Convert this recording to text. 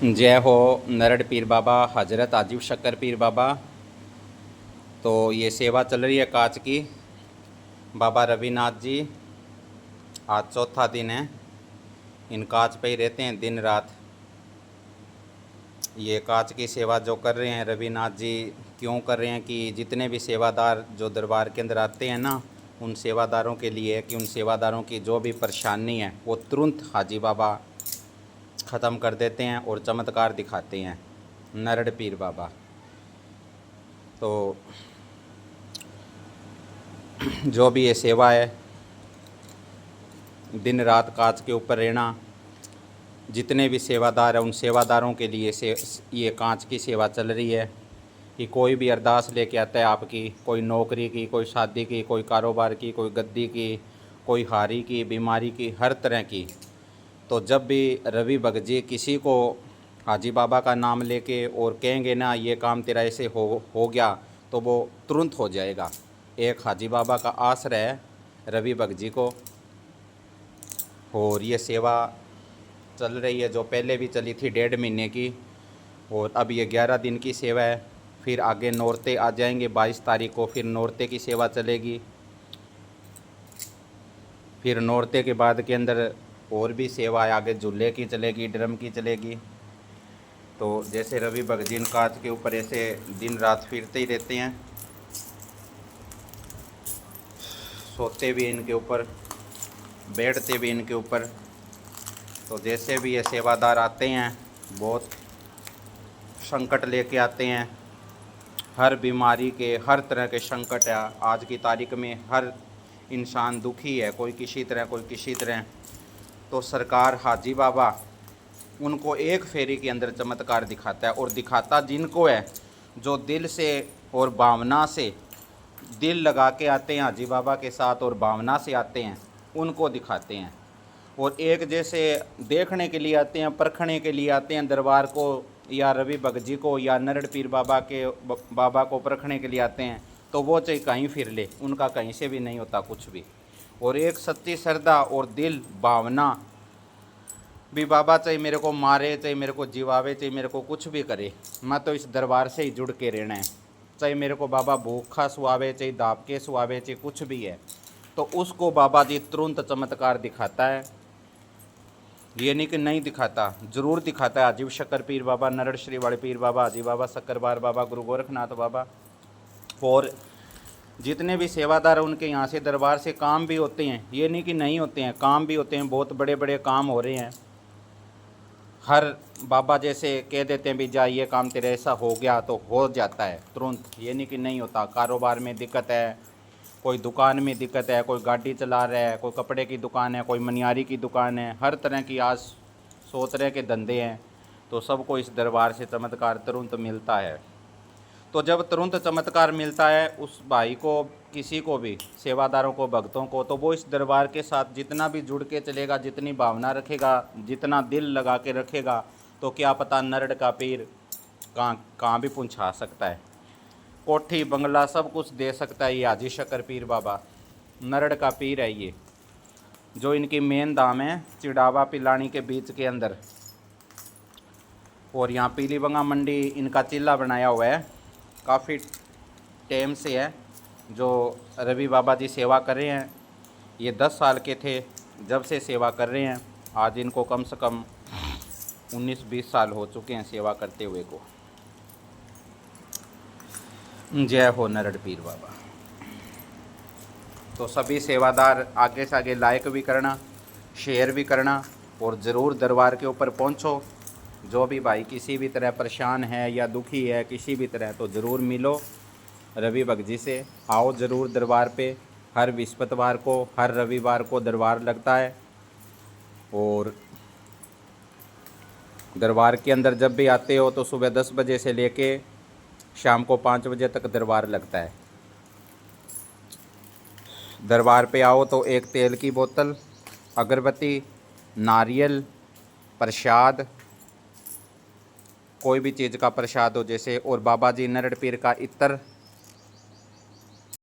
जय हो नरड़ पीर बाबा, हजरत आजिब शक्कर पीर बाबा। तो ये सेवा चल रही है कांच की। बाबा रविनाथ जी आज चौथा दिन है, इन कांच पे ही रहते हैं दिन रात। ये कांच की सेवा जो कर रहे हैं रविनाथ जी, क्यों कर रहे हैं कि जितने भी सेवादार जो दरबार के अंदर आते हैं ना, उन सेवादारों के लिए है कि उन सेवादारों की जो भी परेशानी है वो तुरंत हाजी बाबा ख़त्म कर देते हैं और चमत्कार दिखाते हैं नरड़ पीर बाबा। तो जो भी ये सेवा है, दिन रात कांच के ऊपर रहना, जितने भी सेवादार हैं उन सेवादारों के लिए ये कांच की सेवा चल रही है कि कोई भी अरदास लेके आता है आपकी, कोई नौकरी की, कोई शादी की, कोई कारोबार की, कोई गद्दी की, कोई हारी की, बीमारी की, हर तरह की। तो जब भी रवि भगत जी किसी को हाजी बाबा का नाम लेके और कहेंगे ना ये काम तेरा ऐसे हो गया, तो वो तुरंत हो जाएगा। एक हाजी बाबा का आश्रय है रवि भगत जी को। और ये सेवा चल रही है जो पहले भी चली थी 1.5 महीने की, और अब ये 11 दिन की सेवा है। फिर आगे नौरते आ जाएंगे, 22 तारीख को फिर नौरते की सेवा चलेगी। फिर नौरते के बाद के अंदर और भी सेवा है, आगे झूले की चलेगी, ड्रम की चलेगी। तो जैसे रवि भगत जी कांच के ऊपर ऐसे दिन रात फिरते ही रहते हैं, सोते भी इनके ऊपर, बैठते भी इनके ऊपर। तो जैसे भी ये सेवादार आते हैं बहुत संकट लेके आते हैं, हर बीमारी के, हर तरह के संकट है। आज की तारीख में हर इंसान दुखी है, कोई किसी तरह कोई किसी तरह। तो सरकार हाजी बाबा उनको एक फेरी के अंदर चमत्कार दिखाता है, और दिखाता जिनको है जो दिल से और भावना से, दिल लगा के आते हैं हाजी बाबा के साथ और भावना से आते हैं, उनको दिखाते हैं। और एक जैसे देखने के लिए आते हैं, परखने के लिए आते हैं दरबार को, या रवि भगत जी को या नरड़ पीर बाबा को परखने के लिए आते हैं, तो वो चाहे कहीं फिर ले, उनका कहीं से भी नहीं होता कुछ भी। और एक सच्ची श्रद्धा और दिल भावना भी, बाबा चाहे मेरे को मारे, चाहे मेरे को जीवावे, चाहे मेरे को कुछ भी करे, मैं तो इस दरबार से ही जुड़ के रहना है। चाहे मेरे को बाबा भूखा सुहावे, चाहे दाप के सुहावे, चाहे कुछ भी है, तो उसको बाबा जी तुरंत चमत्कार दिखाता है। ये नहीं कि नहीं दिखाता, ज़रूर दिखाता है। आजिब शक्कर पीर बाबा, नरड़ श्री वाले पीर बाबा, हाजी बाबा, शक्करबार बाबा, गुरु गोरखनाथ बाबा, और जितने भी सेवादार हैं उनके यहाँ से दरबार से काम भी होते हैं। ये नहीं कि नहीं होते हैं, काम भी होते हैं, बहुत बड़े बड़े काम हो रहे हैं। हर बाबा जैसे कह देते हैं भी जा ये काम तेरा ऐसा हो गया, तो हो जाता है तुरंत। ये नहीं कि नहीं होता। कारोबार में दिक्कत है, कोई दुकान में दिक्कत है, कोई गाड़ी चला रहा है, कोई कपड़े की दुकान है, कोई मनियारी की दुकान है, हर तरह की आज 100 तरह के धंधे हैं, तो सबको इस दरबार से चमत्कार तुरंत मिलता है। तो जब तुरंत चमत्कार मिलता है उस भाई को, किसी को भी, सेवादारों को, भक्तों को, तो वो इस दरबार के साथ जितना भी जुड़ के चलेगा, जितनी भावना रखेगा, जितना दिल लगा के रखेगा, तो क्या पता नरड़ का पीर कहाँ भी पहुँचा सकता है। कोठी बंगला सब कुछ दे सकता है ये हाजी शक्कर पीर बाबा। नरड़ का पीर है ये, जो इनकी मेन धाम है चिड़ावा पिलानी के बीच के अंदर। और यहाँ पीलीबंगा मंडी इनका चिल्ला बनाया हुआ है, काफ़ी टाइम से है जो रवि बाबा जी सेवा कर रहे हैं। ये 10 साल के थे जब से सेवा कर रहे हैं, आज इनको कम से कम 19-20 साल हो चुके हैं सेवा करते हुए को। जय हो नरड़ पीर बाबा। तो सभी सेवादार आगे से आगे लाइक भी करना, शेयर भी करना, और ज़रूर दरबार के ऊपर पहुंचो। जो भी भाई किसी भी तरह परेशान है या दुखी है किसी भी तरह, तो ज़रूर मिलो रवि भगत जी से। आओ ज़रूर दरबार पे, हर बृहस्पतिवार को, हर रविवार को दरबार लगता है। और दरबार के अंदर जब भी आते हो तो सुबह 10 बजे से लेके शाम को 5 बजे तक दरबार लगता है। दरबार पे आओ तो एक तेल की बोतल, अगरबत्ती, नारियल, प्रसाद, कोई भी चीज़ का प्रसाद हो जैसे, और बाबा जी नरड़ पीर का इत्र